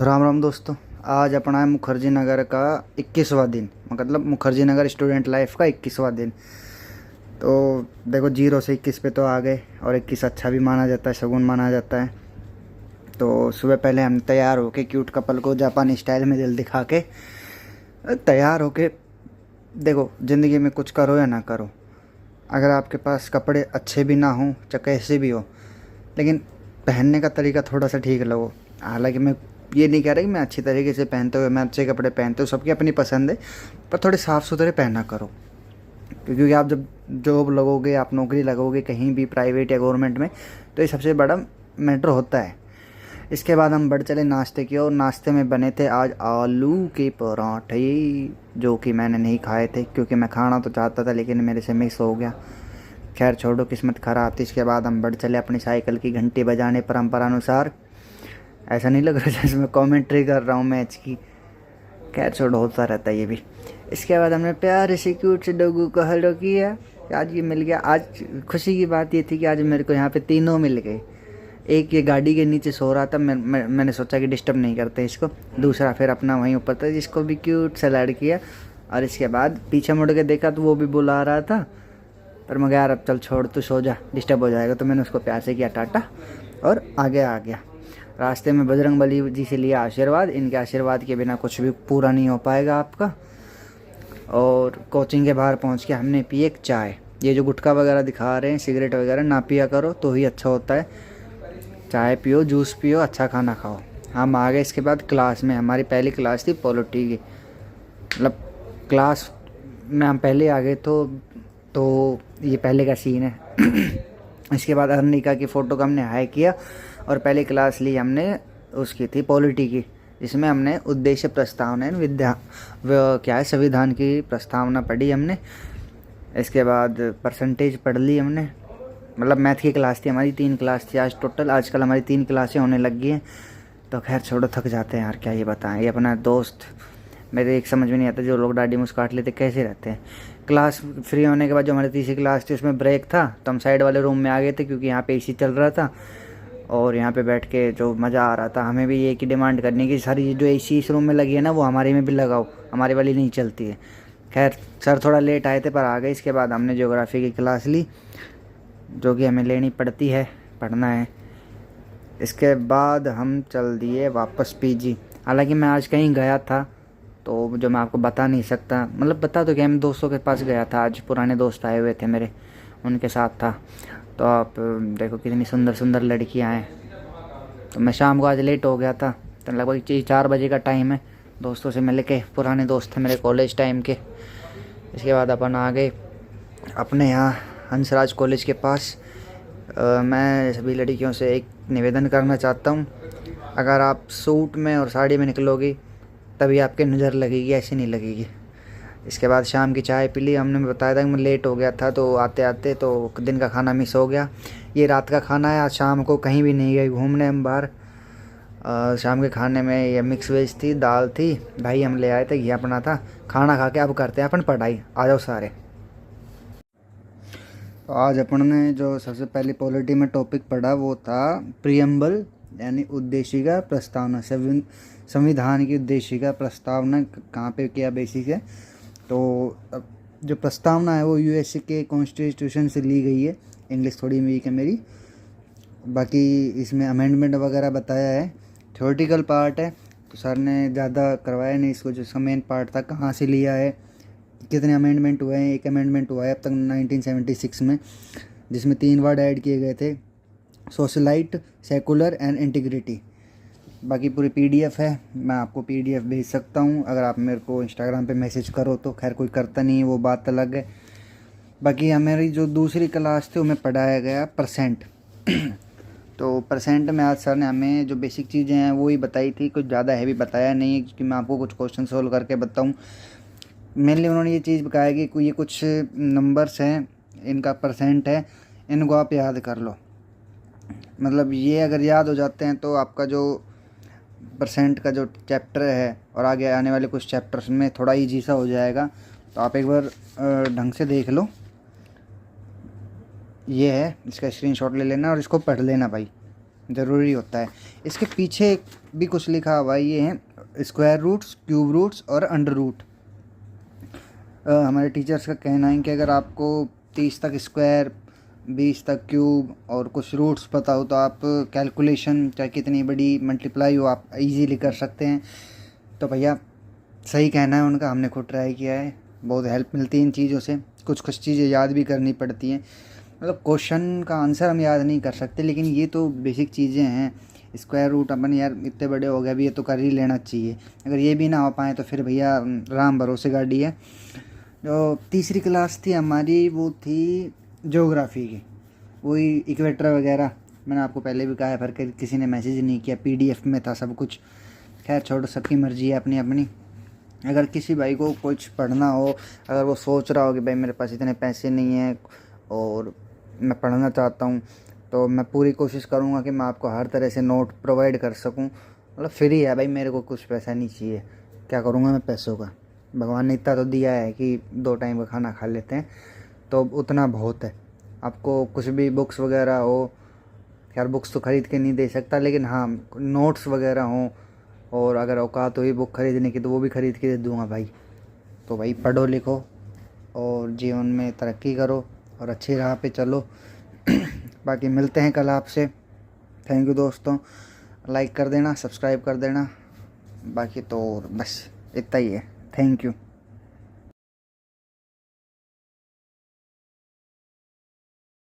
राम राम दोस्तों। आज अपना है मुखर्जी नगर का 21वां दिन, मतलब मुखर्जी नगर स्टूडेंट लाइफ का 21वां दिन। तो देखो, 0 से 21 पे तो आ गए, और 21 अच्छा भी माना जाता है, शगुन माना जाता है। तो सुबह पहले हम तैयार होके क्यूट कपल को जापानी स्टाइल में दिल दिखा के तैयार होके, देखो ज़िंदगी में कुछ करो या ना करो, अगर आपके पास कपड़े अच्छे भी ना हों चाहे कैसे भी हो, लेकिन पहनने का तरीका थोड़ा सा ठीक लगो। हालांकि मैं ये नहीं कह रहा कि मैं अच्छी तरीके से पहनते हुए मैं अच्छे कपड़े पहनते हूँ, सबकी अपनी पसंद है, पर थोड़े साफ़ सुथरे पहना करो। क्योंकि आप जब जॉब लगोगे, आप नौकरी लगोगे कहीं भी, प्राइवेट या गवर्नमेंट में, तो ये सबसे बड़ा मैटर होता है। इसके बाद हम बढ़ चले नाश्ते की, और नाश्ते में बने थे आज आलू के पराठे, जो कि मैंने नहीं खाए थे क्योंकि मैं खाना तो चाहता था लेकिन मेरे से मिस हो गया। खैर छोड़ो, किस्मत ख़राब थी। इसके बाद हम बढ़ चले अपनी साइकिल की घंटी बजाने परंपरानुसार। ऐसा नहीं लग रहा जैसे मैं कमेंट्री कर रहा हूँ मैच की। खैर छोड़ो, होता रहता है ये भी। इसके बाद हमने प्यार से क्यूट से डॉगू को हेलो किया। आज ये मिल गया। आज खुशी की बात ये थी कि आज मेरे को यहाँ पे तीनों मिल गए। एक ये गाड़ी के नीचे सो रहा था, मैंने सोचा कि डिस्टर्ब नहीं करते इसको। दूसरा फिर अपना वहीं ऊपर था, जिसको भी क्यूट से लड़ किया। और इसके बाद पीछे मुड़ के देखा तो वो भी बुला रहा था, पर मैं यार अब चल छोड़, तू सो जा, डिस्टर्ब हो जाएगा। तो मैंने उसको प्यार से किया टाटा और आगे आ गया। रास्ते में बजरंगबली जी से लिया आशीर्वाद। इनके आशीर्वाद के बिना कुछ भी पूरा नहीं हो पाएगा आपका। और कोचिंग के बाहर पहुंच के हमने पी एक चाय। ये जो गुटखा वगैरह दिखा रहे हैं, सिगरेट वगैरह ना पिया करो, तो ही अच्छा होता है। चाय पियो, जूस पियो, अच्छा खाना खाओ। हम आ गए। इसके बाद क्लास में, हमारी पहली क्लास थी पॉलिटी की, मतलब क्लास में हम पहले आ गए तो ये पहले का सीन है। इसके बाद अर्निका की फ़ोटो का हमने हाई किया, और पहली क्लास ली हमने, उसकी थी पॉलिटी की, जिसमें हमने उद्देश्य प्रस्तावना क्या है, संविधान की प्रस्तावना पढ़ी हमने। इसके बाद परसेंटेज पढ़ ली हमने। मतलब मैथ की क्लास थी हमारी, 3 क्लास थी आज टोटल। आजकल हमारी 3 क्लासें होने लग गई हैं। तो खैर छोड़ो, थक जाते हैं यार, क्या ये बताएं। ये अपना दोस्त मेरे एक समझ में नहीं आता, जो लोग दाढ़ी मुझ काट लेते कैसे रहते हैं। क्लास फ्री होने के बाद जो हमारी तीसरी क्लास थी उसमें ब्रेक था, तो हम साइड वाले रूम में आ गए थे, क्योंकि यहाँ पे एसी चल रहा था और यहाँ पे बैठ के जो मज़ा आ रहा था। हमें भी ये की डिमांड करनी कि सारी जो एसी इस रूम में लगी है ना, वो हमारे में भी लगाओ, हमारी वाली नहीं चलती है। खैर सर थोड़ा लेट आए थे पर आ गए। इसके बाद हमने ज्योग्राफी की क्लास ली, जो कि हमें लेनी पड़ती है, पढ़ना है। इसके बाद हम चल दिए वापस पीजी। हालांकि मैं आज कहीं गया था, तो जो मैं आपको बता नहीं सकता, मतलब बता तो क्या, मैं दोस्तों के पास गया था आज, पुराने दोस्त आए हुए थे मेरे, उनके साथ था। तो आप देखो कितनी सुंदर सुंदर लड़कियां हैं। तो मैं शाम को आज लेट हो गया था, तो लगभग 4 बजे का टाइम है। दोस्तों से मिल के, पुराने दोस्त थे मेरे कॉलेज टाइम के। इसके बाद अपन आ गए अपने यहाँ हंसराज कॉलेज के पास। मैं सभी लड़कियों से एक निवेदन करना चाहता हूँ, अगर आप सूट में और साड़ी में निकलोगी तभी आपकी नज़र लगेगी, ऐसे नहीं लगेगी। इसके बाद शाम की चाय पी ली हमने। बताया था कि मैं लेट हो गया था, तो आते आते तो दिन का खाना मिस हो गया। ये रात का खाना है। आज शाम को कहीं भी नहीं गए घूमने हम बाहर। शाम के खाने में ये मिक्स वेज थी, दाल थी, भाई हम ले आए थे, घी अपना था। खाना खा के अब करते हैं अपन पढ़ाई, आ जाओ सारे। तो आज अपन ने जो सबसे पहले पॉलिटी में टॉपिक पढ़ा वो था प्रियम्बल, यानी उद्देशिका प्रस्तावना। संविधान की उद्देशिका प्रस्तावना कहाँ पे किया बेसिक है। तो अब जो प्रस्तावना है वो यूएसए के कॉन्स्टिट्यूशन से ली गई है। इंग्लिश थोड़ी वीक है मेरी। बाकी इसमें अमेंडमेंट वगैरह बताया है। थ्योरेटिकल पार्ट है, तो सर ने ज़्यादा करवाया नहीं इसको। जो मेन पार्ट था, कहाँ से लिया है, कितने अमेंडमेंट हुए हैं। एक अमेंडमेंट हुआ है अब तक 1976 में, जिसमें 3 वर्ड ऐड किए गए थे, सोशलाइट, सेकुलर एंड इंटीग्रिटी। बाकी पूरी पीडीएफ है, मैं आपको पीडीएफ भेज सकता हूँ अगर आप मेरे को इंस्टाग्राम पे मैसेज करो तो। खैर कोई करता नहीं है, वो बात अलग है। बाकी हमारी जो दूसरी क्लास थी उसमें पढ़ाया गया परसेंट। तो परसेंट में आज सर ने हमें जो बेसिक चीज़ें हैं वो ही बताई थी, कुछ ज़्यादा हैवी बताया नहीं है, क्योंकि मैं आपको कुछ क्वेश्चन सोल्व करके बताऊँ। मेनली उन्होंने ये चीज़ बताया कि ये कुछ नंबर्स हैं, इनका परसेंट है, इनको आप याद कर लो। मतलब ये अगर याद हो जाते हैं तो आपका जो परसेंट का जो चैप्टर है और आगे आने वाले कुछ चैप्टर्स में थोड़ा ईजी सा हो जाएगा। तो आप एक बार ढंग से देख लो। ये है, इसका स्क्रीनशॉट ले लेना और इसको पढ़ लेना भाई, ज़रूरी होता है। इसके पीछे भी कुछ लिखा हुआ है, ये है स्क्वायर रूट्स, क्यूब रूट्स और अंडर रूट। हमारे टीचर्स का कहना है कि अगर आपको 30 तक स्क्वायर, 20 तक क्यूब और कुछ रूट्स पता हो तो आप कैलकुलेशन चाहे कितनी बड़ी मल्टीप्लाई हो आप इजीली कर सकते हैं। तो भैया सही कहना है उनका, हमने खुद ट्राई किया है, बहुत हेल्प मिलती है इन चीज़ों से। कुछ चीज़ें याद भी करनी पड़ती हैं, मतलब क्वेश्चन का आंसर हम याद नहीं कर सकते, लेकिन ये तो बेसिक चीज़ें हैं। स्क्वायर रूट अपन यार इतने बड़े हो गए, अभी ये तो कर ही लेना चाहिए। अगर ये भी ना हो पाए तो फिर भैया राम भरोसे गाड़ी है। जो तीसरी क्लास थी हमारी वो थी ज्योग्राफी की, वही इक्वेटर वगैरह, मैंने आपको पहले भी कहा है, पर किसी ने मैसेज नहीं किया, PDF में था सब कुछ। खैर छोड़ो, सबकी मर्ज़ी है अपनी अपनी। अगर किसी भाई को कुछ पढ़ना हो, अगर वो सोच रहा हो कि भाई मेरे पास इतने पैसे नहीं हैं और मैं पढ़ना चाहता हूँ, तो मैं पूरी कोशिश करूँगा कि मैं आपको हर तरह से नोट प्रोवाइड कर सकूँ। मतलब फ्री है भाई, मेरे को कुछ पैसा नहीं चाहिए, क्या करूँगा मैं पैसों का। भगवान ने इतना तो दिया है कि 2 टाइम का खाना खा लेते हैं, तो उतना बहुत है। आपको कुछ भी बुक्स वगैरह हो, खैर बुक्स तो ख़रीद के नहीं दे सकता, लेकिन हाँ नोट्स वगैरह हों, और अगर औकात हुई बुक ख़रीदने की तो वो भी ख़रीद के दे दूँगा भाई। तो भाई पढ़ो लिखो और जीवन में तरक्की करो और अच्छी राह पे चलो। बाकी मिलते हैं कल आपसे। थैंक यू दोस्तों, लाइक कर देना, सब्सक्राइब कर देना, बाकी तो बस इतना ही है। Thank you.